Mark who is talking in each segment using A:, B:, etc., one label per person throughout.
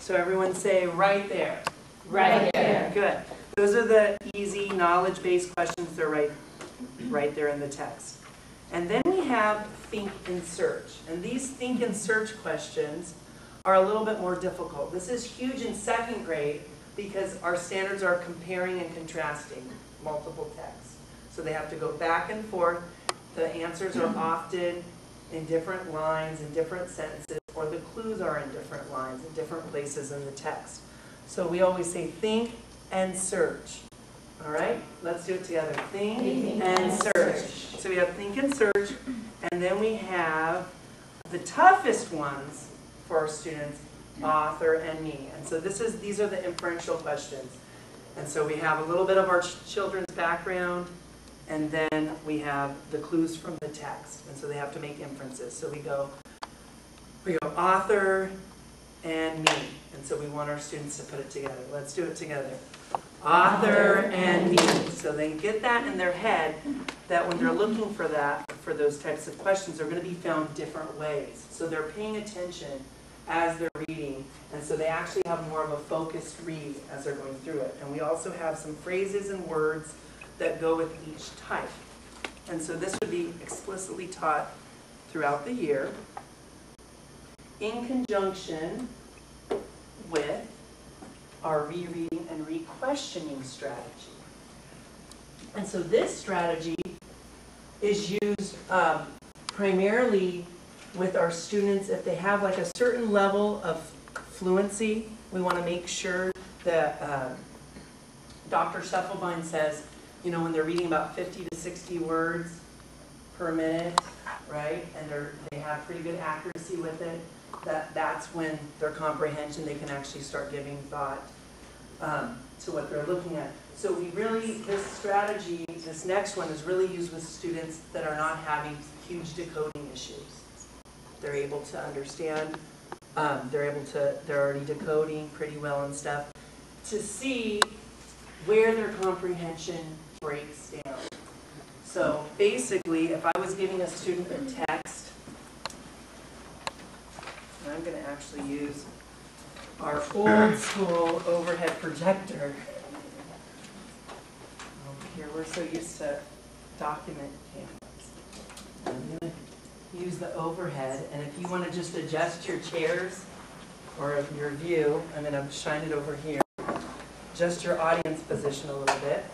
A: So everyone say right there.
B: Right there.
A: Good. Those are the easy knowledge-based questions. They're right there in the text. And then we have think and search. And these think and search questions are a little bit more difficult. This is huge in second grade because our standards are comparing and contrasting multiple texts. So they have to go back and forth. The answers are often in different lines, in different sentences, or the clues are in different lines, in different places in the text. So we always say think and search. All right? Let's do it together. Think and search. So we have think and search, and then we have the toughest ones for our students, author and me. And so these are the inferential questions. And so we have a little bit of our children's background, and then we have the clues from the text. And so they have to make inferences. So we go author and me. And so we want our students to put it together. Let's do it together. Author and me. So they get that in their head that when they're looking for that, for those types of questions, they're going to be found different ways. So they're paying attention as they're reading, and so they actually have more of a focused read as they're going through it. And we also have some phrases and words that go with each type. And so this would be explicitly taught throughout the year in conjunction with our rereading and re-questioning strategy. And so this strategy is used primarily with our students if they have like a certain level of fluency. We want to make sure that Dr. Scheffelbein says, you know, when they're reading about 50 to 60 words per minute, right, and they have pretty good accuracy with it, that's when their comprehension, they can actually start giving thought to what they're looking at. So this strategy, this next one is really used with students that are not having huge decoding issues. They're able to understand, they're already decoding pretty well and stuff, to see where their comprehension breaks down. So basically, if I was giving a student a text, and I'm going to actually use our old school overhead projector. Over here, we're so used to document cameras. I'm going to use the overhead, and if you want to just adjust your chairs or your view, I'm going to shine it over here. Adjust your audience position a little bit.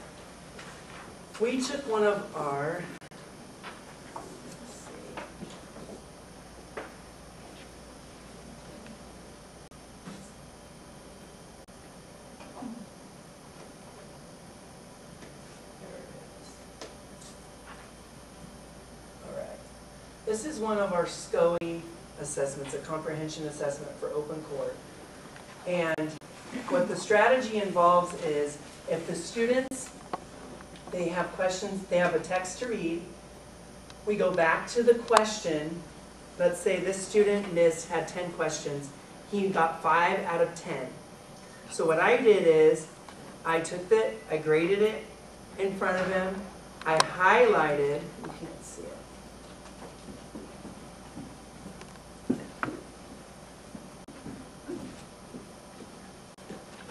A: If we took one of our, this is one of our SCOE assessments, a comprehension assessment for open court. And what the strategy involves is if the students, they have questions, they have a text to read, we go back to the question. Let's say this student had 10 questions. He got 5 out of 10. So what I did is I graded it in front of him. I highlighted, you can't see it.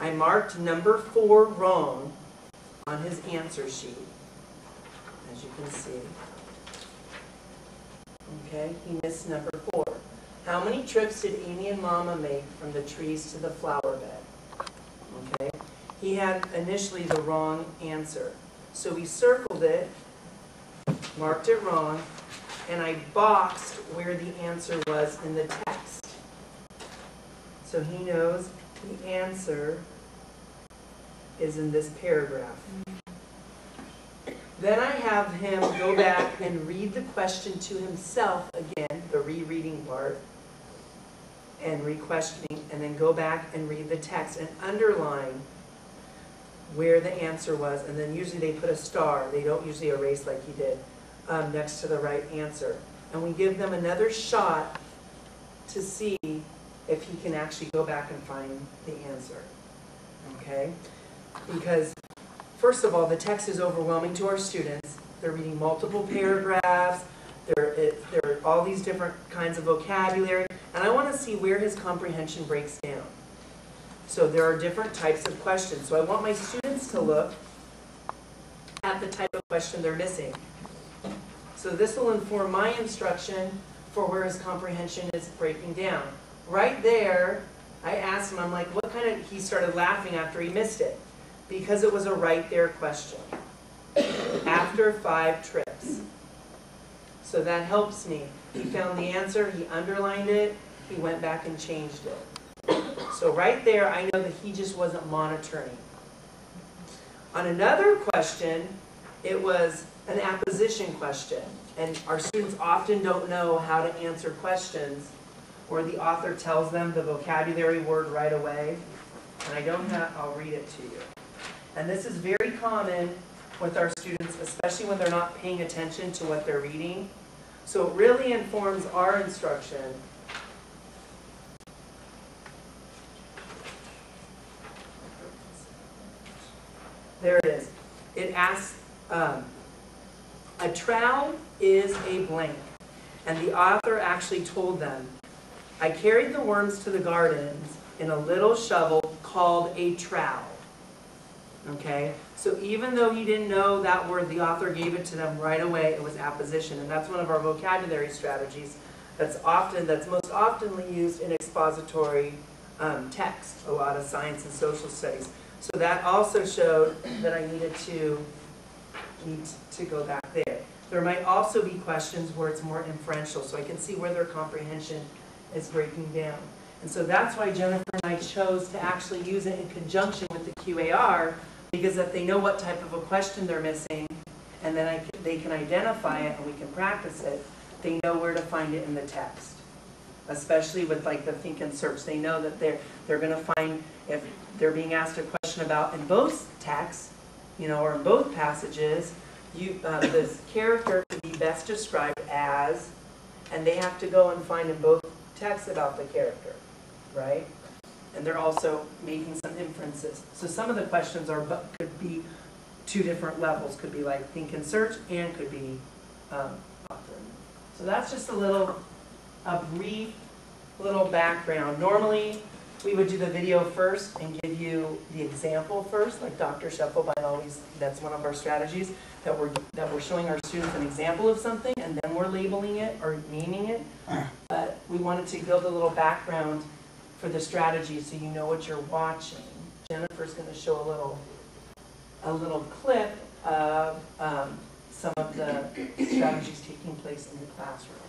A: I marked number 4 wrong on his answer sheet, as you can see. Okay, he missed number 4. How many trips did Amy and Mama make from the trees to the flower bed? Okay, he had initially the wrong answer. So we circled it, marked it wrong, and I boxed where the answer was in the text. So he knows the answer is in this paragraph. Then I have him go back and read the question to himself again, the rereading part, and re-questioning, and then go back and read the text and underline where the answer was, and then usually they put a star. They don't usually erase like he did, next to the right answer. And we give them another shot to see if he can actually go back and find the answer. Okay? Because, first of all, the text is overwhelming to our students. They're reading multiple paragraphs. There are all these different kinds of vocabulary. And I want to see where his comprehension breaks down. So there are different types of questions. So I want my students to look at the type of question they're missing. So this will inform my instruction for where his comprehension is breaking down. Right there, I asked him, I'm like, what kind of, he started laughing after he missed it. Because it was a right there question. After 5 trips. So that helps me. He found the answer, he underlined it, he went back and changed it. So right there, I know that he just wasn't monitoring. On another question, it was an apposition question. And our students often don't know how to answer questions where the author tells them the vocabulary word right away. And I don't have, I'll read it to you. And this is very common with our students, especially when they're not paying attention to what they're reading. So it really informs our instruction. There it is. It asks, a trowel is a blank. And the author actually told them, I carried the worms to the gardens in a little shovel called a trowel. Okay? So even though he didn't know that word, the author gave it to them right away. It was apposition. And that's one of our vocabulary strategies that's most often used in expository text, a lot of science and social studies. So that also showed that I need to go back there. There might also be questions where it's more inferential, so I can see where their comprehension is breaking down. And so that's why Jennifer and I chose to actually use it in conjunction with the QAR, because if they know what type of a question they're missing, and then they can identify it and we can practice it, they know where to find it in the text. Especially with like the think and search. They know that they're going to find, if they're being asked a question about in both texts, or in both passages, this character could be best described as, and they have to go and find in both texts about the character, right? And they're also making some inferences. So some of the questions could be 2 different levels. Could be like think and search, and could be author. So that's just a brief little background. Normally, we would do the video first and give you the example first, like Dr. Scheffelbein always, that's one of our strategies, that we're showing our students an example of something, and then we're labeling it or naming it. But we wanted to build a little background for the strategy so you know what you're watching. Jennifer's going to show a little clip of some of the strategies taking place in the classroom.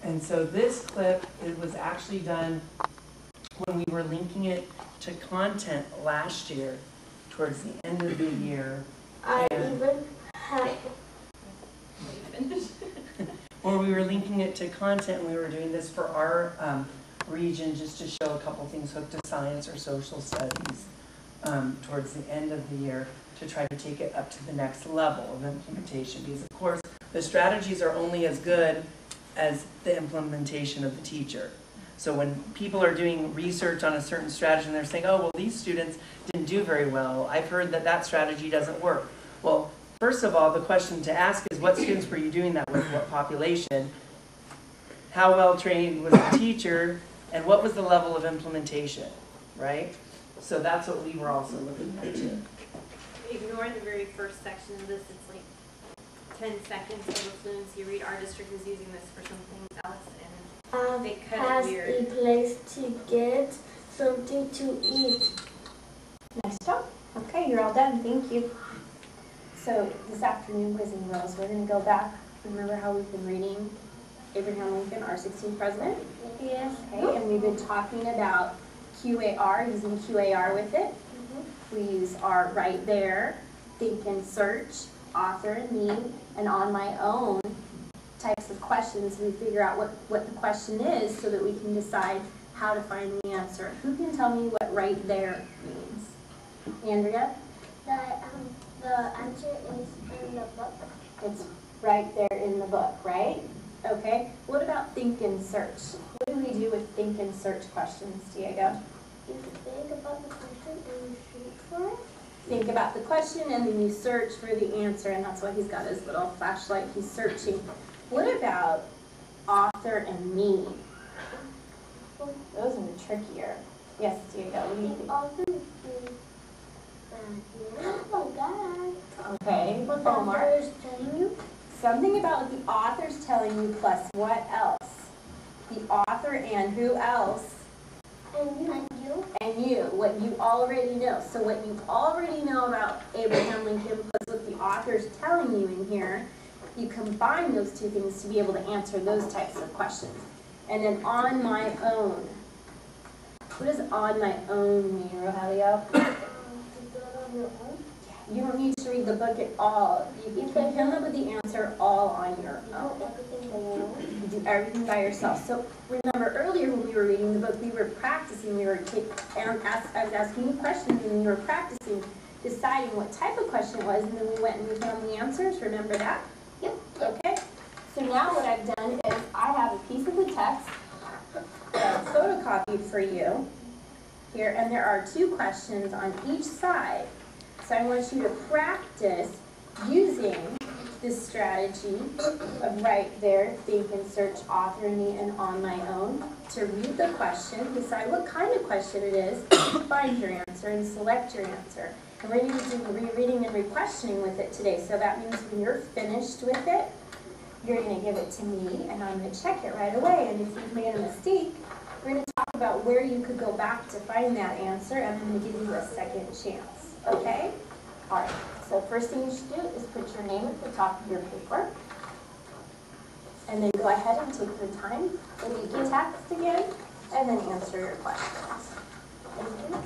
A: And so this clip, it was actually done when we were linking it to content last year, towards the end of the year. Or we were linking it to content, and we were doing this for our region just to show a couple things hooked to science or social studies towards the end of the year to try to take it up to the next level of implementation. Because of course, the strategies are only as good as the implementation of the teacher. So when people are doing research on a certain strategy and they're saying, oh, well, these students didn't do very well. I've heard that strategy doesn't work. Well, first of all, the question to ask is, what students were you doing that with? What population? How well trained was the teacher? And what was the level of implementation, right? So that's what we were also looking at too.
B: Ignore the very first section of this. It's like 10 seconds of a fluency read. Our district is using this for something else, and they cut it weird.
C: Has a place to get something to eat.
D: Nice job. Okay, you're all done. Thank you. So this afternoon, boys and girls, we're going to go back. Remember how we've been reading Abraham Lincoln, our 16th president?
C: Yes.
D: Okay, and we've been talking about QAR, using QAR with it. We use our right there, think and search, author and me, and on my own types of questions. We figure out what the question is so that we can decide how to find the answer. Who can tell me what right there means? Andrea?
C: The answer is in the book.
D: It's right there in the book, right? Okay. What about think and search? What do we do with think and search questions, Diego?
C: You think about the question and you shoot for it.
D: think about the question, and then you search for the answer, and that's why he's got his little flashlight. He's searching. What about author and me? Those are trickier. Yes, Diego, what do you think?
C: Author is oh God.
D: Okay,
C: What the
D: Omar.
C: author is telling you?
D: Something about what the author's telling you plus what else? The author and who else?
C: And you.
D: And you, what you already know. So what you already know about Abraham Lincoln plus what the author's telling you in here, you combine those two things to be able to answer those types of questions. And then on my own. What does on my own mean, Rogelio?
C: To do it on your own.
D: You don't need to read the book at all. You can come up with the answer all on your
C: You
D: own.
C: do everything by your own.
D: You do everything by yourself. So remember earlier when we were reading the book, we were practicing. I was asking you questions, and we were practicing deciding what type of question it was, and then we went and we found the answers. Remember that?
C: Yep.
D: Okay. So now what I've done is I have a piece of the text photocopied for you here, and there are 2 questions on each side. So I want you to practice using this strategy of right there, think and search, author, me, and on my own, to read the question, decide what kind of question it is, find your answer, and select your answer. And we're going to do rereading and re-questioning with it today. So that means when you're finished with it, you're going to give it to me, and I'm going to check it right away. And if you've made a mistake, we're going to talk about where you could go back to find that answer, and I'm going to give you a second chance. Okay? All right. So first thing you should do is put your name at the top of your paper. And then go ahead and take your time, read the text again, and then answer your questions. Thank you.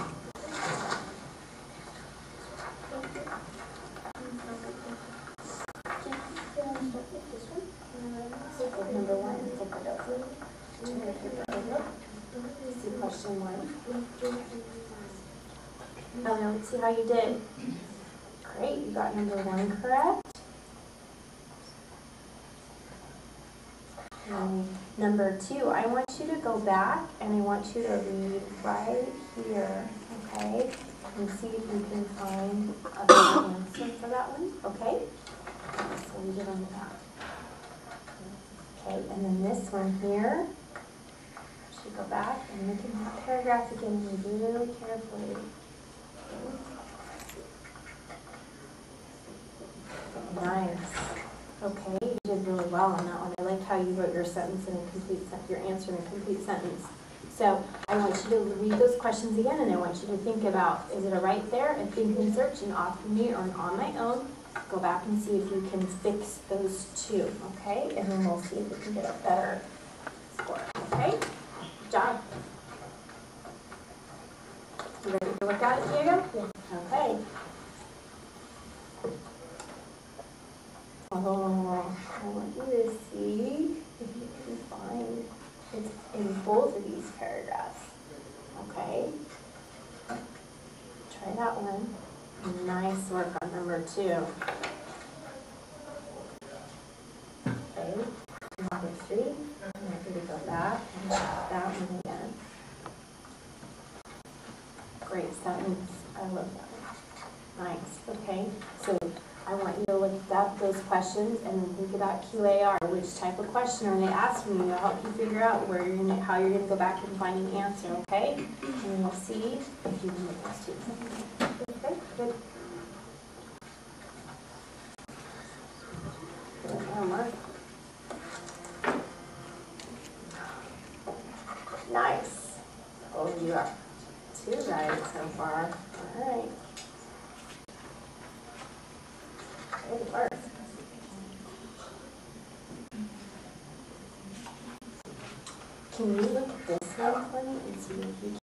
D: Number 1, flip it over. Turn your paper over. See question 1. Oh, now let's see how you did. Great, you got number 1 correct. And number 2, I want you to go back and I want you to read right here, okay? And see if you can find a better answer for that one, okay? So read it on the back. Okay, and then this one here, should go back and look at that paragraph again really carefully. Nice. Okay, you did really well on that one. I like how you wrote your sentence in a complete your answer in a complete sentence. So I want you to read those questions again, and I want you to think about, is it a right there, a think and search, an off me, or an on my own? Go back and see if you can fix those 2, okay? And then we'll see if we can get a better score, okay? Good job. You ready to look at it, Diego? Yeah. Okay. Oh, I want you to see if you can find it in both of these paragraphs. Okay? Try that one. Nice work on number 2. Okay, number 3. I'm going to go back and that one again. Great sentence. I love that one. Nice. Okay, so I want you to look at those questions and then think about QAR. Which type of question are they asking you to help you figure out where you're gonna, how you're going to go back and find an answer, okay? And then we'll see if you can make those 2. Okay, good. Good, Omar. Nice. Oh, you are 2 right so far. All right. Good work. Can you look at this one for me and see if you can